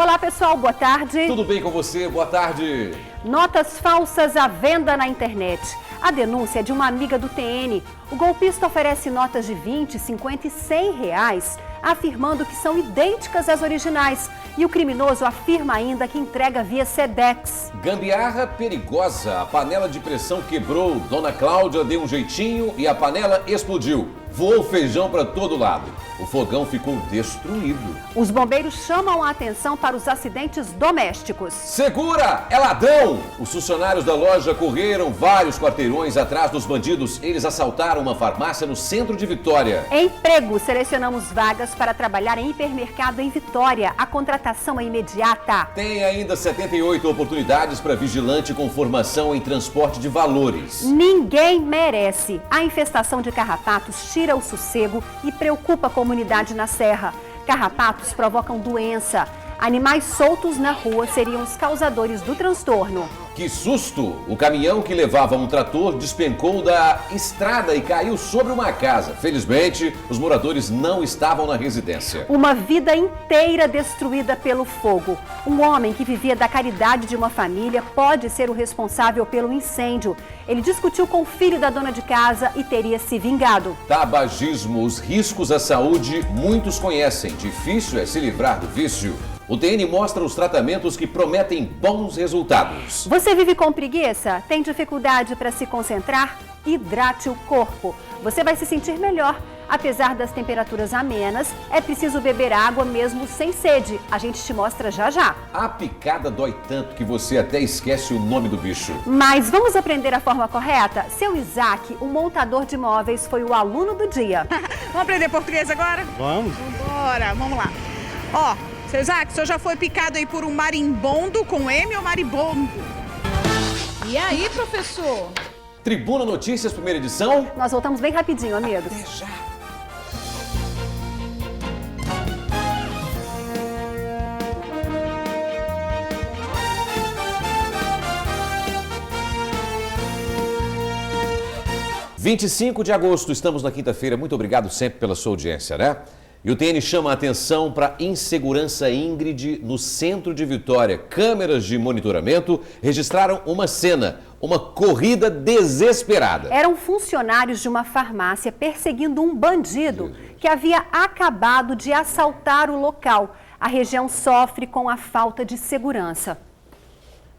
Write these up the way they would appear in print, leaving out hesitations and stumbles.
Olá pessoal, boa tarde. Tudo bem com você? Boa tarde. Notas falsas à venda na internet. A denúncia é de uma amiga do TN. O golpista oferece notas de 20, 50 e 100 reais, afirmando que são idênticas às originais. E o criminoso afirma ainda que entrega via Sedex. Gambiarra perigosa. A panela de pressão quebrou. Dona Cláudia deu um jeitinho e a panela explodiu. Voou feijão para todo lado. O fogão ficou destruído. Os bombeiros chamam a atenção para os acidentes domésticos. Segura! É ladrão! Os funcionários da loja correram vários quarteirões atrás dos bandidos. Eles assaltaram uma farmácia no centro de Vitória. Emprego. Selecionamos vagas para trabalhar em hipermercado em Vitória. A contratação é imediata. Tem ainda 78 oportunidades para vigilante com formação em transporte de valores. Ninguém merece. A infestação de carrapatos tira o sossego e preocupa a comunidade na Serra. Carrapatos provocam doença. Animais soltos na rua seriam os causadores do transtorno. Que susto! O caminhão que levava um trator despencou da estrada e caiu sobre uma casa. Felizmente, os moradores não estavam na residência. Uma vida inteira destruída pelo fogo. Um homem que vivia da caridade de uma família pode ser o responsável pelo incêndio. Ele discutiu com o filho da dona de casa e teria se vingado. Tabagismo, os riscos à saúde, muitos conhecem. Difícil é se livrar do vício. O TN mostra os tratamentos que prometem bons resultados. Você vive com preguiça? Tem dificuldade para se concentrar? Hidrate o corpo. Você vai se sentir melhor. Apesar das temperaturas amenas, é preciso beber água mesmo sem sede. A gente te mostra já já. A picada dói tanto que você até esquece o nome do bicho. Mas vamos aprender a forma correta? Seu Isaac, um montador de móveis, foi o aluno do dia. Vamos aprender português agora? Vamos. Bora, vamos lá. Ó, seu Isaac, o senhor já foi picado aí por um marimbondo com M ou maribondo? E aí, professor? Tribuna Notícias, primeira edição. Nós voltamos bem rapidinho, amigos. Até já. – 25 de agosto, estamos na quinta-feira. Muito obrigado sempre pela sua audiência, né? E o TN chama a atenção para a insegurança Ingrid no centro de Vitória. Câmeras de monitoramento registraram uma cena, uma corrida desesperada. Eram funcionários de uma farmácia perseguindo um bandido que havia acabado de assaltar o local. A região sofre com a falta de segurança.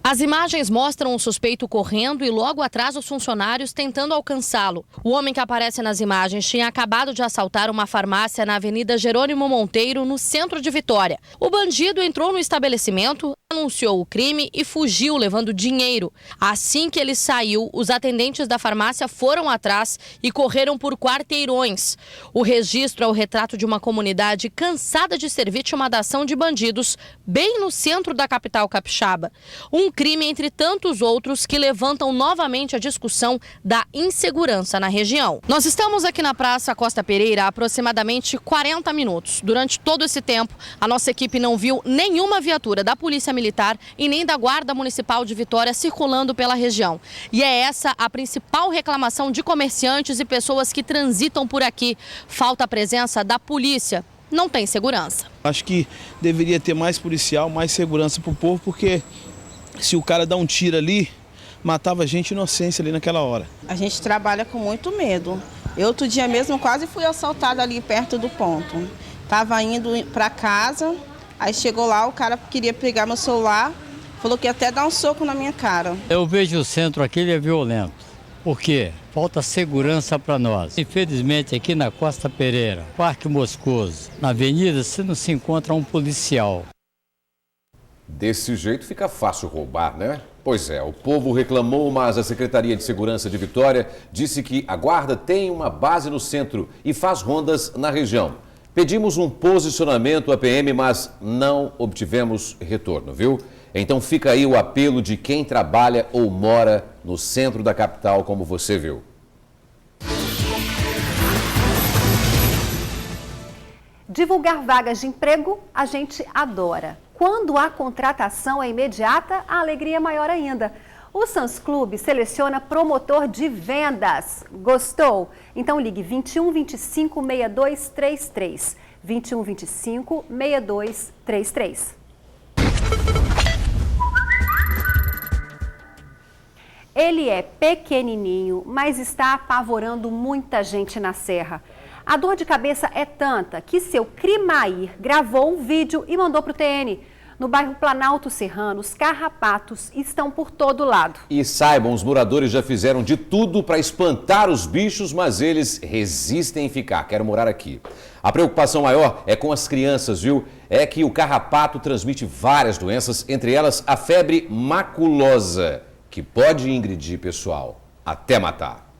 As imagens mostram o suspeito correndo e logo atrás os funcionários tentando alcançá-lo. O homem que aparece nas imagens tinha acabado de assaltar uma farmácia na Avenida Jerônimo Monteiro, no centro de Vitória. O bandido entrou no estabelecimento, anunciou o crime e fugiu levando dinheiro. Assim que ele saiu, os atendentes da farmácia foram atrás e correram por quarteirões. O registro é o retrato de uma comunidade cansada de ser vítima da ação de bandidos, bem no centro da capital capixaba. Um crime entre tantos outros que levantam novamente a discussão da insegurança na região. Nós estamos aqui na Praça Costa Pereira há aproximadamente 40 minutos. Durante todo esse tempo, a nossa equipe não viu nenhuma viatura da Polícia Militar e nem da Guarda Municipal de Vitória circulando pela região. E é essa a principal reclamação de comerciantes e pessoas que transitam por aqui. Falta a presença da polícia. Não tem segurança. Acho que deveria ter mais policial, mais segurança para o povo, porque se o cara dá um tiro ali, matava gente inocência ali naquela hora. A gente trabalha com muito medo. Eu outro dia mesmo quase fui assaltada ali perto do ponto. Tava indo para casa, aí chegou lá, o cara queria pegar meu celular, falou que ia até dar um soco na minha cara. Eu vejo o centro aqui, ele é violento. Por quê? Falta segurança para nós. Infelizmente, aqui na Costa Pereira, Parque Moscoso, na avenida, você não se encontra um policial. Desse jeito fica fácil roubar, né? Pois é, o povo reclamou, mas a Secretaria de Segurança de Vitória disse que a guarda tem uma base no centro e faz rondas na região. Pedimos um posicionamento à PM, mas não obtivemos retorno, viu? Então fica aí o apelo de quem trabalha ou mora no centro da capital, como você viu. Divulgar vagas de emprego, a gente adora. Quando a contratação é imediata, a alegria é maior ainda. O Sans Clube seleciona promotor de vendas. Gostou? Então ligue 21 25 6233. 21 25 6233. Ele é pequenininho, mas está apavorando muita gente na Serra. A dor de cabeça é tanta que seu Crimair gravou um vídeo e mandou para o TN. No bairro Planalto Serrano, os carrapatos estão por todo lado. E saibam, os moradores já fizeram de tudo para espantar os bichos, mas eles resistem em ficar. Quero morar aqui. A preocupação maior é com as crianças, viu? É que o carrapato transmite várias doenças, entre elas a febre maculosa, que pode ingredir pessoal, até matar.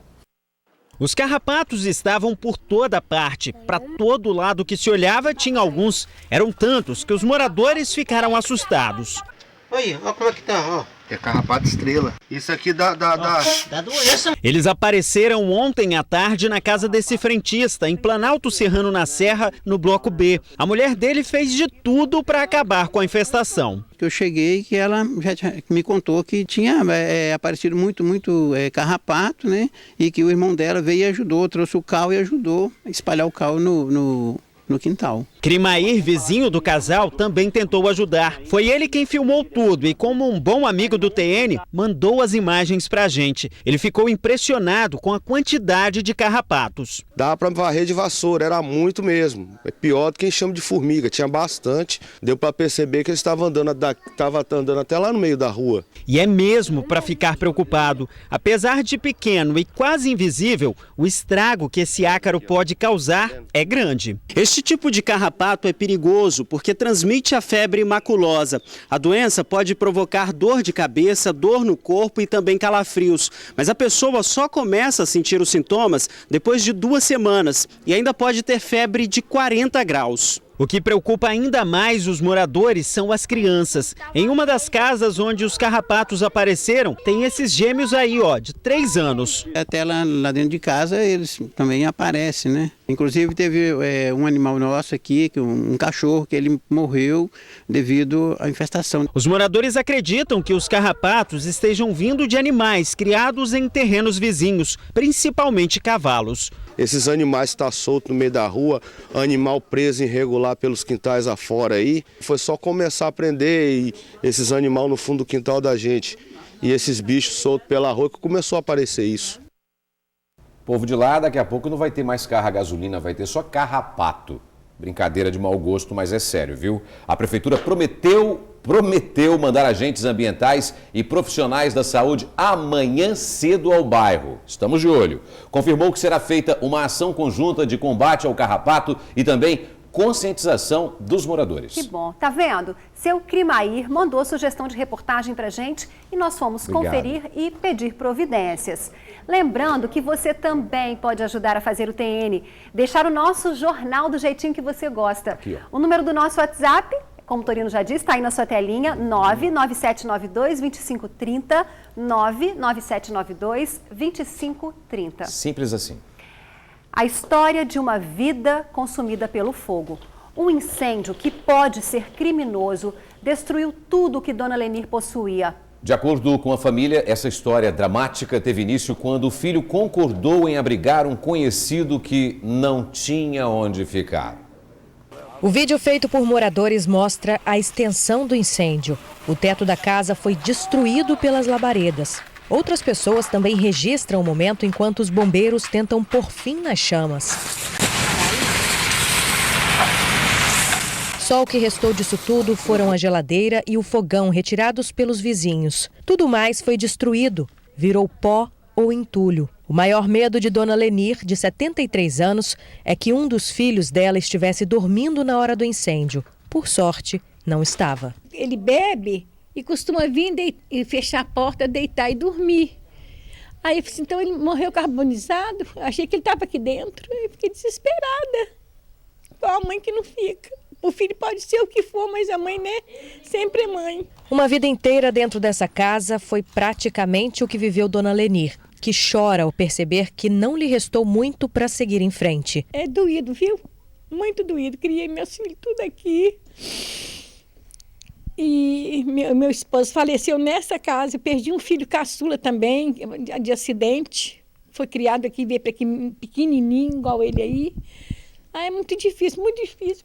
Os carrapatos estavam por toda parte. Para todo lado que se olhava, tinha alguns. Eram tantos que os moradores ficaram assustados. Olha como é que tá, ó. É carrapato estrela. Isso aqui dá doença. Eles apareceram ontem à tarde na casa desse frentista, em Planalto Serrano, na Serra, no Bloco B. A mulher dele fez de tudo para acabar com a infestação. Eu cheguei que ela já me contou que tinha aparecido muito carrapato, né? E que o irmão dela veio e ajudou, trouxe o cal e ajudou a espalhar o cal no quintal. Crimair, vizinho do casal, também tentou ajudar. Foi ele quem filmou tudo e, como um bom amigo do TN, mandou as imagens pra gente. Ele ficou impressionado com a quantidade de carrapatos. Dá pra varrer de vassoura, era muito mesmo. É pior do que enxame de formiga, tinha bastante. Deu pra perceber que eles estavam andando até lá no meio da rua. E é mesmo pra ficar preocupado. Apesar de pequeno e quase invisível, o estrago que esse ácaro pode causar é grande. Este tipo de carrapato é perigoso porque transmite a febre maculosa. A doença pode provocar dor de cabeça, dor no corpo e também calafrios. Mas a pessoa só começa a sentir os sintomas depois de 2 semanas e ainda pode ter febre de 40 graus. O que preocupa ainda mais os moradores são as crianças. Em uma das casas onde os carrapatos apareceram, tem esses gêmeos aí, ó, de 3 anos. Até lá dentro de casa eles também aparecem, né? Inclusive teve um animal nosso aqui, um cachorro, que ele morreu devido à infestação. Os moradores acreditam que os carrapatos estejam vindo de animais criados em terrenos vizinhos, principalmente cavalos. Esses animais estão soltos no meio da rua, animal preso irregular pelos quintais afora aí. Foi só começar a prender esses animais no fundo do quintal da gente. E esses bichos soltos pela rua que começou a aparecer isso. Povo de lá, daqui a pouco não vai ter mais carro a gasolina, vai ter só carrapato. Brincadeira de mau gosto, mas é sério, viu? A prefeitura prometeu mandar agentes ambientais e profissionais da saúde amanhã cedo ao bairro. Estamos de olho. Confirmou que será feita uma ação conjunta de combate ao carrapato e também conscientização dos moradores. Que bom. Tá vendo? Seu Crimair mandou sugestão de reportagem pra gente e nós fomos conferir e pedir providências. Lembrando que você também pode ajudar a fazer o TN, deixar o nosso jornal do jeitinho que você gosta. Aqui, ó. O número do nosso WhatsApp, como o Torino já disse, está aí na sua telinha, 99792-2530, 99792-2530. Simples assim. A história de uma vida consumida pelo fogo. Um incêndio que pode ser criminoso destruiu tudo que Dona Lenir possuía. De acordo com a família, essa história dramática teve início quando o filho concordou em abrigar um conhecido que não tinha onde ficar. O vídeo feito por moradores mostra a extensão do incêndio. O teto da casa foi destruído pelas labaredas. Outras pessoas também registram o momento enquanto os bombeiros tentam pôr fim nas chamas. Só o que restou disso tudo foram a geladeira e o fogão retirados pelos vizinhos. Tudo mais foi destruído, virou pó ou entulho. O maior medo de Dona Lenir, de 73 anos, é que um dos filhos dela estivesse dormindo na hora do incêndio. Por sorte, não estava. Ele bebe e costuma vir e fechar a porta, deitar e dormir. Aí eu falei assim, então ele morreu carbonizado? Achei que ele estava aqui dentro. Eu fiquei desesperada. Igual a mãe que não fica. O filho pode ser o que for, mas a mãe, né? Sempre é mãe. Uma vida inteira dentro dessa casa foi praticamente o que viveu Dona Lenir, que chora ao perceber que não lhe restou muito para seguir em frente. É doído, viu? Muito doído. Criei meus filhos tudo aqui. E meu esposo faleceu nessa casa. Eu perdi um filho caçula também, de acidente. Foi criado aqui, veio para aqui pequenininho, igual ele aí. É muito difícil,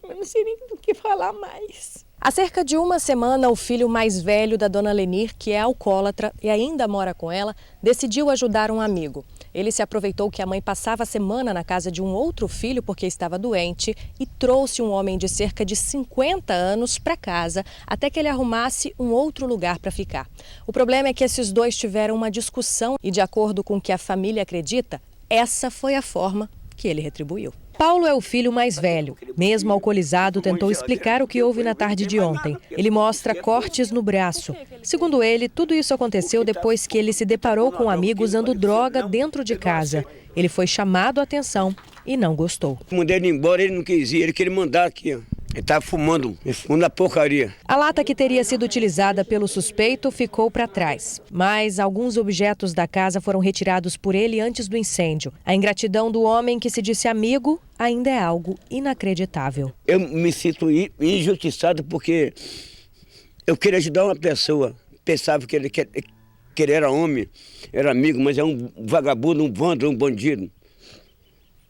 eu não sei nem do que falar mais. Há cerca de uma semana, o filho mais velho da dona Lenir, que é alcoólatra e ainda mora com ela, decidiu ajudar um amigo. Ele se aproveitou que a mãe passava a semana na casa de um outro filho porque estava doente e trouxe um homem de cerca de 50 anos para casa até que ele arrumasse um outro lugar para ficar. O problema é que esses dois tiveram uma discussão e, de acordo com o que a família acredita, essa foi a forma que ele retribuiu. Paulo é o filho mais velho. Mesmo alcoolizado, tentou explicar o que houve na tarde de ontem. Ele mostra cortes no braço. Segundo ele, tudo isso aconteceu depois que ele se deparou com um amigo usando droga dentro de casa. Ele foi chamado a atenção e não gostou. Mandei ele embora, ele não quis ir, ele queria mandar aqui, ó. Ele estava fumando a porcaria. A lata que teria sido utilizada pelo suspeito ficou para trás, mas alguns objetos da casa foram retirados por ele antes do incêndio. A ingratidão do homem que se disse amigo ainda é algo inacreditável. Eu me sinto injustiçado porque eu queria ajudar uma pessoa. Pensava que ele era homem, era amigo, mas é um vagabundo, um vândalo, um bandido.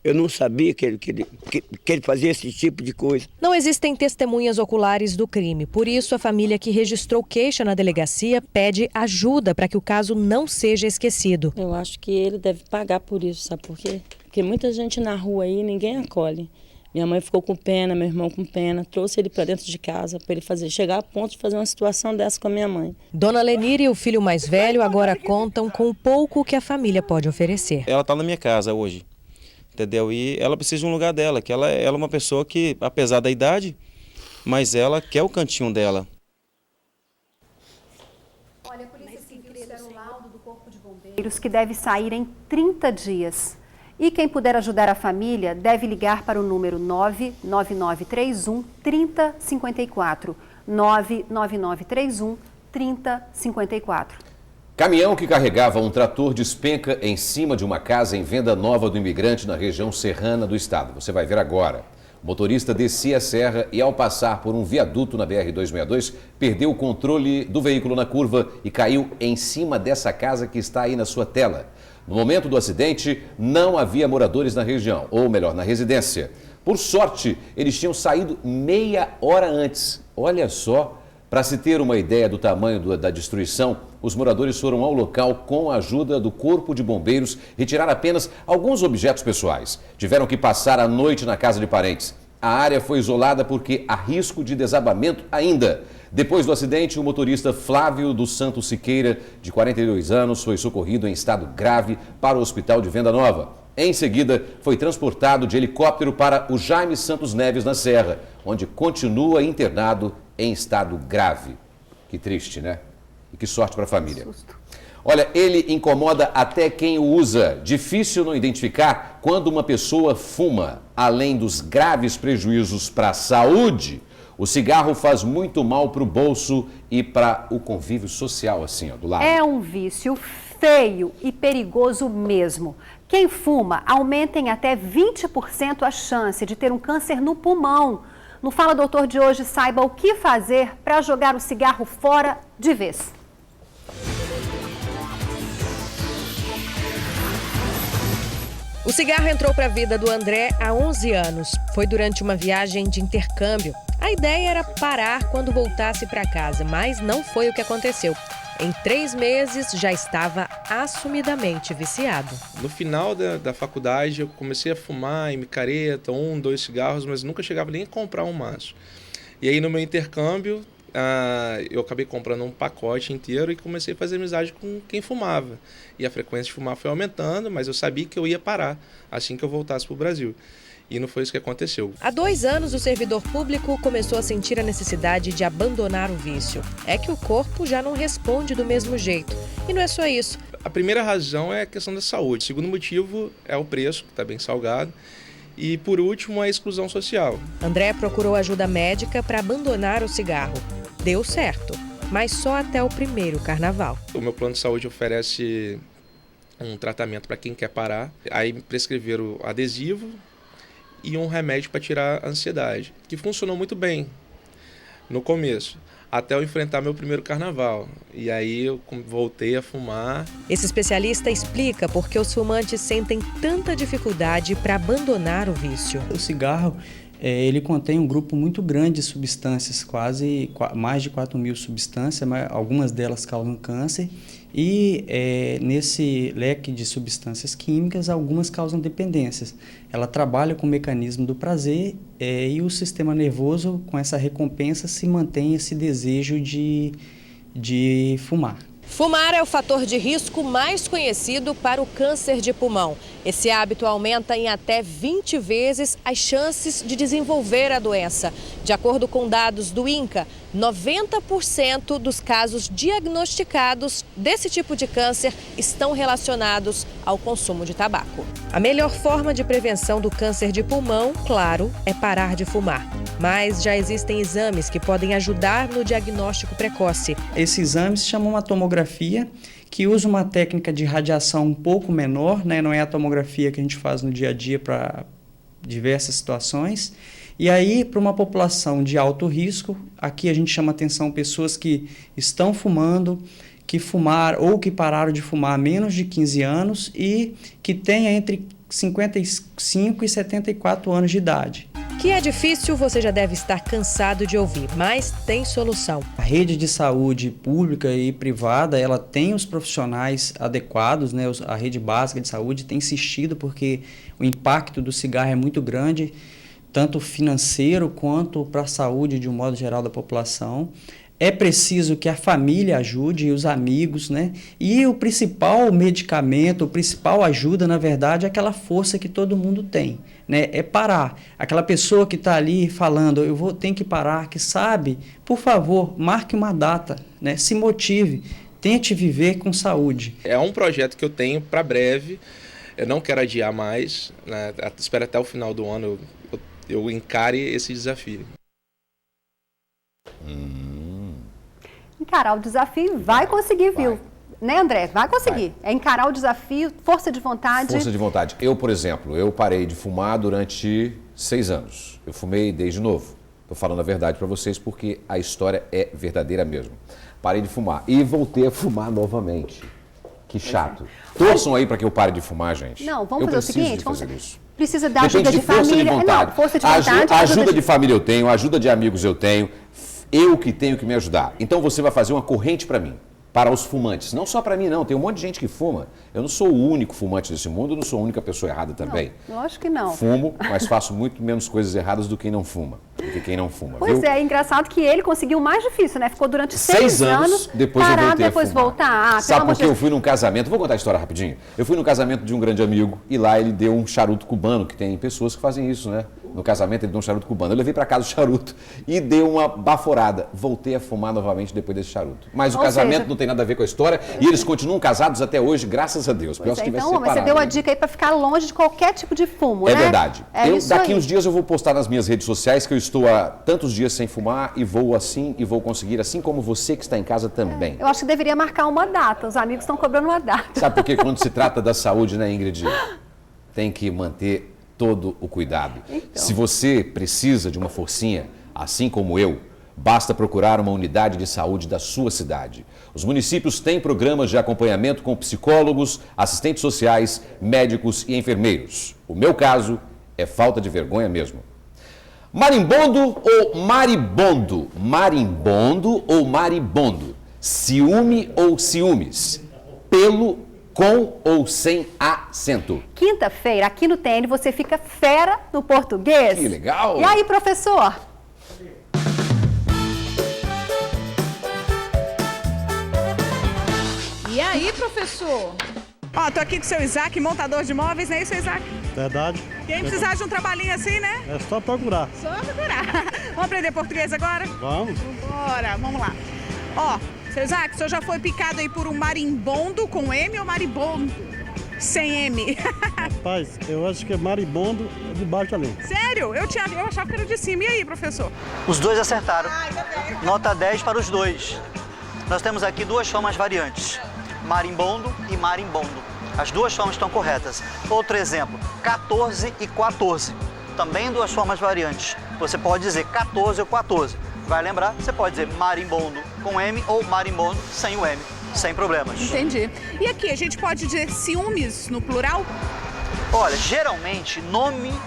Eu não sabia que ele fazia esse tipo de coisa. Não existem testemunhas oculares do crime. Por isso, a família que registrou queixa na delegacia pede ajuda para que o caso não seja esquecido. Eu acho que ele deve pagar por isso, sabe por quê? Porque muita gente na rua aí, ninguém acolhe. Minha mãe ficou com pena, meu irmão com pena, trouxe ele para dentro de casa para ele chegar a ponto de fazer uma situação dessa com a minha mãe. Dona Lenir e o filho mais velho agora contam com o pouco que a família pode oferecer. Ela está na minha casa hoje. Entendeu? E ela precisa de um lugar dela, que ela é uma pessoa que, apesar da idade, mas ela quer o cantinho dela. Olha, a Polícia Civil espera o laudo do Corpo de Bombeiros que deve sair em 30 dias. E quem puder ajudar a família deve ligar para o número 99931 3054. 99931 3054. Caminhão que carregava um trator despenca em cima de uma casa em Venda Nova do Imigrante, na região serrana do estado. Você vai ver agora. O motorista descia a serra e, ao passar por um viaduto na BR-262, perdeu o controle do veículo na curva e caiu em cima dessa casa que está aí na sua tela. No momento do acidente, não havia moradores na região, ou melhor, na residência. Por sorte, eles tinham saído meia hora antes. Olha só. Para se ter uma ideia do tamanho da destruição, os moradores foram ao local com a ajuda do Corpo de Bombeiros retirar apenas alguns objetos pessoais. Tiveram que passar a noite na casa de parentes. A área foi isolada porque há risco de desabamento ainda. Depois do acidente, o motorista Flávio dos Santos Siqueira, de 42 anos, foi socorrido em estado grave para o hospital de Venda Nova. Em seguida, foi transportado de helicóptero para o Jaime Santos Neves, na Serra, onde continua internado em estado grave. Que triste, né? E que sorte para a família. Olha, ele incomoda até quem o usa. Difícil não identificar quando uma pessoa fuma. Além dos graves prejuízos para a saúde, o cigarro faz muito mal para o bolso e para o convívio social, assim, ó, do lado. É um vício feio e perigoso mesmo. Quem fuma aumenta em até 20% a chance de ter um câncer no pulmão. No Fala Doutor de hoje, saiba o que fazer para jogar o cigarro fora de vez. O cigarro entrou para a vida do André há 11 anos. Foi durante uma viagem de intercâmbio. A ideia era parar quando voltasse para casa, mas não foi o que aconteceu. Em 3 meses, já estava assumidamente viciado. No final da faculdade, eu comecei a fumar em micareta, 1, 2 cigarros, mas nunca chegava nem a comprar um maço. E aí, no meu intercâmbio, eu acabei comprando um pacote inteiro e comecei a fazer amizade com quem fumava. E a frequência de fumar foi aumentando, mas eu sabia que eu ia parar assim que eu voltasse para o Brasil. E não foi isso que aconteceu. Há 2 anos, o servidor público começou a sentir a necessidade de abandonar o vício. É que o corpo já não responde do mesmo jeito. E não é só isso. A primeira razão é a questão da saúde. O segundo motivo é o preço, que está bem salgado. E, por último, a exclusão social. André procurou ajuda médica para abandonar o cigarro. Deu certo, mas só até o primeiro carnaval. O meu plano de saúde oferece um tratamento para quem quer parar. Aí me prescreveram adesivo e um remédio para tirar a ansiedade, que funcionou muito bem no começo, até eu enfrentar meu primeiro carnaval. E aí eu voltei a fumar. Esse especialista explica por que os fumantes sentem tanta dificuldade para abandonar o vício. O cigarro ele contém um grupo muito grande de substâncias, quase mais de 4.000 substâncias, mas algumas delas causam câncer, e nesse leque de substâncias químicas, algumas causam dependências. Ela trabalha com o mecanismo do prazer e o sistema nervoso, com essa recompensa, se mantém esse desejo de fumar. Fumar é o fator de risco mais conhecido para o câncer de pulmão. Esse hábito aumenta em até 20 vezes as chances de desenvolver a doença. De acordo com dados do INCA, 90% dos casos diagnosticados desse tipo de câncer estão relacionados ao consumo de tabaco. A melhor forma de prevenção do câncer de pulmão, claro, é parar de fumar. Mas já existem exames que podem ajudar no diagnóstico precoce. Esse exame se chama uma tomografia, que usa uma técnica de radiação um pouco menor, né? Não é a tomografia que a gente faz no dia a dia para diversas situações. E aí, para uma população de alto risco, aqui a gente chama atenção pessoas que estão fumando, que fumaram ou que pararam de fumar há menos de 15 anos e que tenha entre 55 e 74 anos de idade. Que é difícil, você já deve estar cansado de ouvir, mas tem solução. A rede de saúde pública e privada, ela tem os profissionais adequados, né? A rede básica de saúde tem insistido porque o impacto do cigarro é muito grande, tanto financeiro quanto para a saúde de um modo geral da população. É preciso que a família ajude, os amigos, né? E o principal medicamento, a principal ajuda, na verdade, é aquela força que todo mundo tem, né? É parar. Aquela pessoa que está ali falando, tenho que parar, que sabe, por favor, marque uma data, né? Se motive, tente viver com saúde. É um projeto que eu tenho para breve, eu não quero adiar mais, né? Espero até o final do ano eu encare esse desafio. Encarar o desafio, vai conseguir, viu? Né, André? Vai conseguir. É encarar o desafio, força de vontade. Força de vontade. Eu, por exemplo, eu parei de fumar durante 6 anos. Eu fumei desde novo. Estou falando a verdade para vocês porque a história é verdadeira mesmo. Parei de fumar e voltei a fumar novamente. Que chato. Torçam aí para que eu pare de fumar, gente. Não, vamos fazer o seguinte, isso. Precisa da ajuda de família. Não, força de vontade. Ajuda de família eu tenho, ajuda de amigos eu tenho. Eu que tenho que me ajudar. Então você vai fazer uma corrente para mim, para os fumantes. Não só para mim, não. Tem um monte de gente que fuma. Eu não sou o único fumante desse mundo, eu não sou a única pessoa errada também. Não, lógico que não. Fumo, mas faço muito menos coisas erradas do que quem não fuma. Pois viu? é engraçado que ele conseguiu o mais difícil, né? Ficou durante 6 anos, depois parar, eu voltei depois a fumar. voltar. Sabe por que eu fui num casamento? Vou contar a história rapidinho. Eu fui num casamento de um grande amigo e lá ele deu um charuto cubano, que tem pessoas que fazem isso, né? No casamento ele deu um charuto cubano. Eu levei para casa o charuto e dei uma baforada. Voltei a fumar novamente depois desse charuto. Mas o casamento não tem nada a ver com a história e eles continuam casados até hoje, graças a Deus. Pior se tivesse separado. Mas você deu a dica aí para ficar longe de qualquer tipo de fumo, né? É verdade. Daqui aí. uns dias eu vou postar nas minhas redes sociais que eu estou há tantos dias sem fumar e vou assim e vou conseguir, assim como você que está em casa também. Eu acho que deveria marcar uma data. Os amigos estão cobrando uma data. Sabe por quê? Quando se trata da saúde, né, Ingrid? Tem que manter todo o cuidado. Então. Se você precisa de uma forcinha, assim como eu, basta procurar uma unidade de saúde da sua cidade. Os municípios têm programas de acompanhamento com psicólogos, assistentes sociais, médicos e enfermeiros. O meu caso é falta de vergonha mesmo. Marimbondo ou maribondo? Marimbondo ou maribondo? Ciúme ou ciúmes? Pelo com ou sem acento? Quinta-feira, aqui no TN, você fica fera no português. Que legal! E aí, professor? E aí, professor? Ó, tô aqui com o seu Isaac, montador de móveis, não é isso, Isaac? Verdade. Quem precisar de um trabalhinho assim, né? É só procurar. Só procurar. Vamos aprender português agora? Vamos. Bora, vamos lá. Ó, seu Isaac, o senhor já foi picado aí por um marimbondo com M ou maribondo? Sem M. Rapaz, eu acho que é maribondo de baixo ali. Sério? Eu achava que era de cima. E aí, professor? Os dois acertaram. Nota 10 para os dois. Nós temos aqui duas formas variantes. Marimbondo e marimbondo. As duas formas estão corretas. Outro exemplo, 14 e 14. Também duas formas variantes. Você pode dizer 14 ou 14. Vai lembrar, você pode dizer marimbondo com M ou marimbondo sem o M, sem problemas. Entendi. E aqui, a gente pode dizer ciúmes no plural? Olha, geralmente,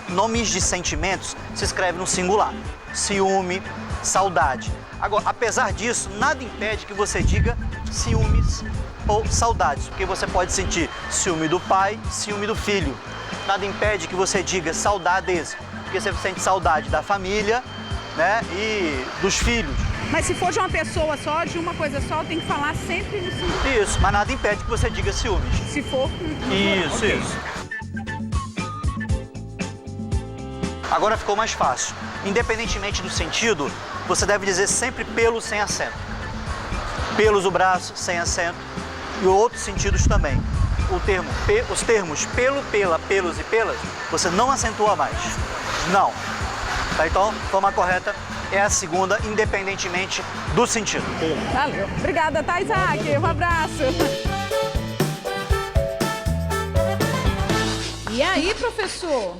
nomes de sentimentos se escreve no singular. Ciúme, saudade. Agora, apesar disso, nada impede que você diga ciúmes ou saudades, porque você pode sentir ciúme do pai, ciúme do filho. Nada impede que você diga saudades, porque você sente saudade da família, né, e dos filhos. Mas se for de uma pessoa só, de uma coisa só, tem que falar sempre no singular. Isso, mas nada impede que você diga ciúmes. Se for... Isso, okay. Isso. Agora ficou mais fácil. Independentemente do sentido, você deve dizer sempre pelo sem acento. Pelos do braço, sem acento. E outros sentidos também. Os termos pelo, pela, pelos e pelas, você não acentua mais. Não. Tá, então, a forma correta é a segunda, independentemente do sentido. Valeu. Obrigada, tá, Isaac? Um abraço. E aí, professor?